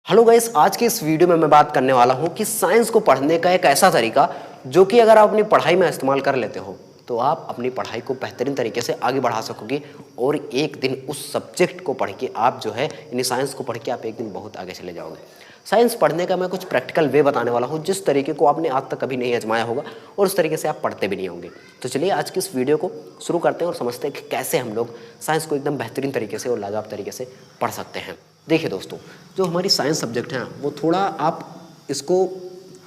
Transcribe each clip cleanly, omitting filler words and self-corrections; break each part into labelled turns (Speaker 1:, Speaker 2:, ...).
Speaker 1: Hello guys, आज की इस वीडियो में मैं बात करने वाला हूं कि साइंस को पढ़ने का एक ऐसा तरीका जो कि अगर आप अपनी पढ़ाई में इस्तेमाल कर लेते हो तो आप अपनी पढ़ाई को बेहतरीन तरीके से आगे बढ़ा सकोगे और एक दिन उस सब्जेक्ट को पढ़ के आप जो है यानी साइंस को पढ़ के आप एक दिन बहुत आगे चले जाओगे। साइंस पढ़ने का मैं कुछ प्रैक्टिकल वे बताने वाला हूँ जिस तरीके को आपने आज तक कभी नहीं आजमाया होगा और उस तरीके से आप पढ़ते भी नहीं होंगे। तो चलिए आज की इस वीडियो को शुरू करते हैं और समझते हैं कि कैसे हम लोग साइंस को एकदम बेहतरीन तरीके से और लाजवाब तरीके से पढ़ सकते हैं। देखिए दोस्तों, जो हमारी साइंस सब्जेक्ट है वो थोड़ा आप इसको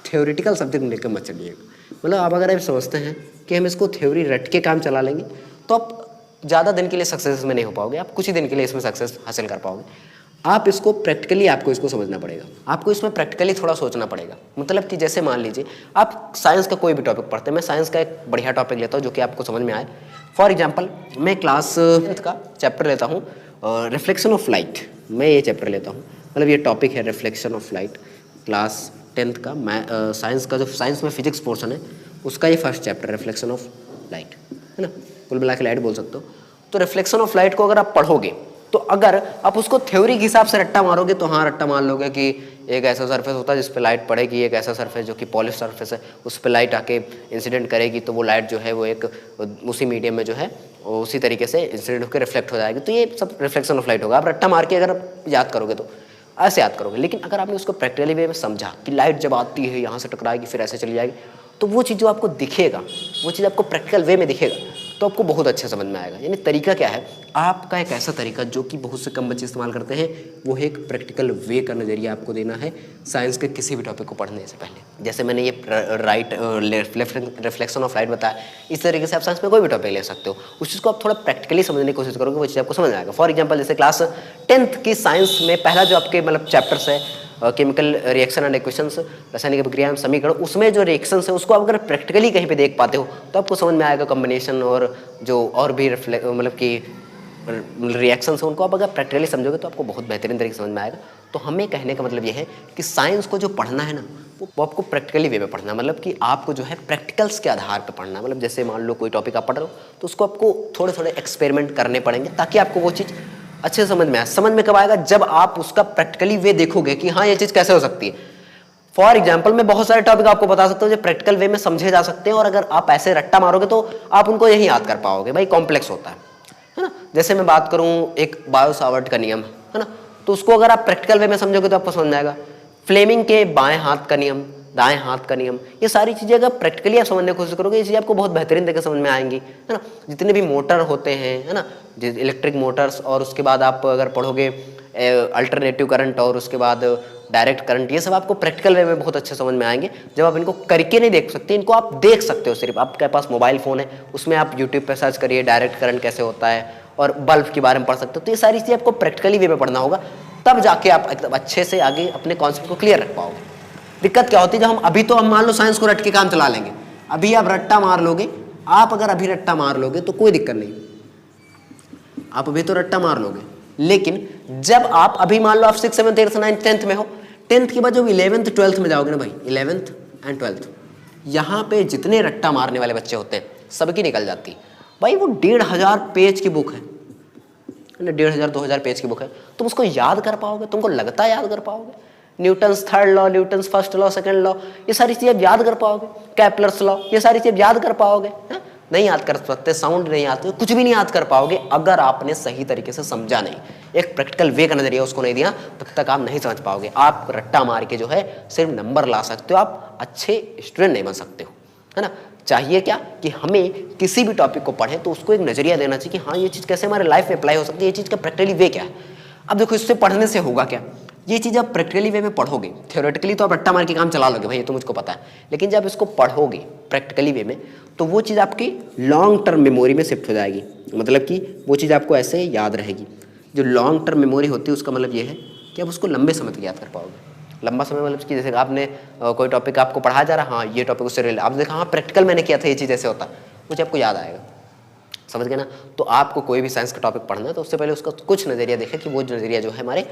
Speaker 1: थ्योरेटिकल सब्जेक्ट में लेकर मत चलिएगा। मतलब आप अगर आप समझते हैं कि हम इसको थ्योरी रट के काम चला लेंगे तो आप ज़्यादा दिन के लिए सक्सेस में नहीं हो पाओगे, आप कुछ ही दिन के लिए इसमें सक्सेस हासिल कर पाओगे। आप इसको प्रैक्टिकली आपको इसको समझना पड़ेगा, आपको इसमें प्रैक्टिकली थोड़ा सोचना पड़ेगा। मतलब कि जैसे मान लीजिए आप साइंस का कोई भी टॉपिक पढ़ते हैं, मैं साइंस का एक बढ़िया टॉपिक लेता हूँ जो कि आपको समझ में आए। फॉर एग्जाम्पल मैं क्लास 10th का चैप्टर लेता हूँ रिफ्लेक्शन ऑफ लाइट। मैं ये चैप्टर लेता हूँ, मतलब ये टॉपिक है reflection of light. Class 10th का मैं साइंस का जो साइंस में फिजिक्स पोर्शन है उसका ये first chapter reflection of light है ना, कुल मिला के लाइट बोल सकते हो। तो रिफ्लेक्शन ऑफ लाइट को अगर आप पढ़ोगे तो अगर आप उसको थ्योरी के हिसाब से रट्टा मारोगे तो हाँ रट्टा मान लोगे कि एक ऐसा सरफेस होता है जिस पे लाइट पड़ेगी, एक ऐसा सरफेस जो कि पॉलिश सरफेस है उस पे लाइट आके इंसिडेंट करेगी तो वो लाइट जो है वो एक उसी मीडियम में जो है उसी तरीके से इंसिडेंट होकर रिफ्लेक्ट हो जाएगी। तो ये सब रिफ्लेक्शन ऑफ लाइट होगा। आप रट्टा मार के अगर याद करोगे तो ऐसे याद करोगे, लेकिन अगर आपने उसको प्रैक्टिकली वे में समझा कि लाइट जब आती है यहाँ से टकराएगी फिर ऐसे चली जाएगी, तो वो चीज़ जो आपको दिखेगा वो चीज़ आपको प्रैक्टिकल वे में दिखेगा तो आपको बहुत अच्छे समझ में आएगा। यानी तरीका क्या है, आपका एक ऐसा तरीका जो कि बहुत से कम बच्चे इस्तेमाल करते हैं, वो है एक प्रैक्टिकल वे का नज़रिया आपको देना है साइंस के किसी भी टॉपिक को पढ़ने से पहले। जैसे मैंने ये रिफ्लेक्शन ऑफ लाइट बताया, इस तरीके से आप साइंस में कोई भी टॉपिक ले सकते हो। उस चीज़ को आप थोड़ा प्रैक्टिकली समझने की कोशिश करोगे, वो चीज़ आपको समझ आएगा। फॉर एग्जाम्पल जैसे क्लास 10th की साइंस में पहला जो आपके मतलब चैप्टर्स है केमिकल रिएक्शन एंड इक्वेशंस, रासायनिक अभिक्रिया समीकरण, उसमें जो रिएक्शंस है उसको आप अगर प्रैक्टिकली कहीं पे देख पाते हो तो आपको समझ में आएगा कॉम्बिनेशन और जो और भी मतलब कि रिएक्शंस है उनको आप अगर प्रैक्टिकली समझोगे तो आपको बहुत बेहतरीन तरीके से समझ में आएगा। तो हमें कहने का मतलब ये है कि साइंस को जो पढ़ना है ना वो आपको प्रैक्टिकली वे में पढ़ना, मतलब कि आपको जो है प्रैक्टिकल्स के आधार पर पढ़ना। मतलब जैसे मान लो कोई टॉपिक आप पढ़ रहे हो तो उसको आपको थोड़े थोड़े एक्सपेरिमेंट करने पड़ेंगे ताकि आपको वो चीज़ अच्छे से समझ में आए। समझ में कब आएगा, जब आप उसका प्रैक्टिकली वे देखोगे कि हाँ ये चीज़ कैसे हो सकती है। फॉर एग्जाम्पल मैं बहुत सारे टॉपिक आपको बता सकता हूँ जो प्रैक्टिकल वे में समझे जा सकते हैं और अगर आप ऐसे रट्टा मारोगे तो आप उनको यही याद कर पाओगे। भाई कॉम्प्लेक्स होता है ना। जैसे मैं बात करूँ एक बायो सावर्ट का नियम है ना, तो उसको अगर आप प्रैक्टिकल वे में समझोगे तो आपको समझ में आएगा। फ्लेमिंग के बाएं हाथ का नियम, दाएं हाथ का नियम, ये सारी चीज़ें अगर प्रैक्टिकली आप समझने की कोशिश करोगे ये चीज़ आपको बहुत बेहतरीन तरीके से समझ में आएंगी है ना। जितने भी मोटर होते हैं है ना, इलेक्ट्रिक मोटर्स, और उसके बाद आप अगर पढ़ोगे अल्टरनेटिव करंट और उसके बाद डायरेक्ट करंट, ये सब आपको प्रैक्टिकल वे में बहुत अच्छे समझ में आएंगे। जब आप इनको करके नहीं देख सकते, इनको आप देख सकते हो। सिर्फ आपके पास मोबाइल फ़ोन है उसमें आप यूट्यूब पर सर्च करिए डायरेक्ट करंट कैसे होता है और बल्ब के बारे में पढ़ सकते हो। तो ये सारी चीज़ें आपको प्रैक्टिकली वे में पढ़ना होगा, तब जाके आप एकदम अच्छे से आगे अपने कॉन्सेप्ट को क्लियर रख पाओगे। दिक्कत क्या होती है, जब हम अभी तो हम मान लो साइंस को रट के काम चला लेंगे, अभी आप रट्टा मार लोगे, आप अगर अभी रट्टा मार लोगे तो कोई दिक्कत नहीं, आप अभी तो रट्टा मार लोगे। लेकिन जब आप अभी मान लो आप 6th 7th 8th 9th 10th में हो, 10th के बाद जब 11th 12th में जाओगे ना भाई, 11th एंड 12th, यहाँ पे जितने रट्टा मारने वाले बच्चे होते हैं सबकी निकल जाती है भाई। वो 1500 पेज की बुक है ना, 1500 2000 पेज की बुक है, तुम उसको याद कर पाओगे? तुमको लगता है याद कर पाओगे? Newton's third law, Newton's first law, second law, ये सारी चीज़ें आप याद कर पाओगे? कैपलर्स लॉ, ये सारी चीज़ें याद कर पाओगे? है? नहीं याद कर सकते, साउंड नहीं आते, कुछ भी नहीं याद कर पाओगे अगर आपने सही तरीके से समझा नहीं, एक प्रैक्टिकल वे का नजरिया उसको नहीं दिया, तब तक आप नहीं समझ पाओगे। आप रट्टा मार के जो है सिर्फ नंबर ला सकते हो, आप अच्छे स्टूडेंट नहीं बन सकते हो, है ना। चाहिए क्या कि हमें किसी भी टॉपिक को पढ़ें तो उसको एक नजरिया देना चाहिए कि हाँ ये चीज़ कैसे हमारे लाइफ में अप्लाई हो सकती है, ये चीज़ का प्रैक्टिकली वे क्या है। अब देखो इससे पढ़ने से होगा क्या, ये चीज़ आप प्रैक्टिकली वे में पढ़ोगे, थ्योरेटिकली तो आप रट्टा मार के काम चला लोगे भाई, ये तो मुझको पता है, लेकिन जब इसको पढ़ोगे प्रैक्टिकली वे में तो वो चीज़ आपकी लॉन्ग टर्म मेमोरी में शिफ्ट हो जाएगी। मतलब कि वो चीज़ आपको ऐसे याद रहेगी। जो लॉन्ग टर्म मेमोरी होती है उसका मतलब ये है कि आप उसको लंबे समय तक याद कर पाओगे। लंबा समय मतलब कि जैसे आपने कोई टॉपिक आपको पढ़ाया जा रहा है, हाँ ये टॉपिक उससे रिलेटेड, आप देखा हाँ प्रैक्टिकल मैंने किया था, ये चीज़ ऐसे होता, मुझे आपको याद आएगा। समझ गए ना। तो आपको कोई भी साइंस का टॉपिक पढ़ना है तो उससे पहले उसका कुछ नज़रिया देखें कि वो नज़रिया जो है हमारे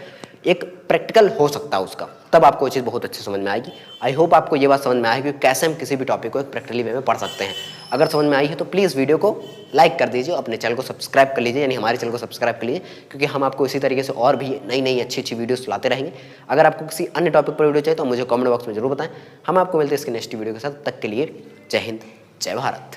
Speaker 1: एक प्रैक्टिकल हो सकता है उसका, तब आपको वो चीज़ बहुत अच्छे समझ में आएगी। आई होप आपको ये बात समझ में आएगी कि कैसे हम किसी भी टॉपिक को एक प्रैक्टिकली वे में पढ़ सकते हैं। अगर समझ में आई है तो प्लीज़ वीडियो को लाइक कर दीजिए, अपने चैनल को सब्सक्राइब कर लीजिए, यानी हमारे चैनल को सब्सक्राइब कर लीजिए, क्योंकि हम आपको इसी तरीके से और भी नई नई अच्छी अच्छी वीडियोस लाते रहेंगे। अगर आपको किसी अन्य टॉपिक पर वीडियो चाहिए तो मुझे कमेंट बॉक्स में जरूर बताएं। हम आपको मिलते हैं इसके नेक्स्ट वीडियो के साथ, तक के लिए जय हिंद, जय भारत।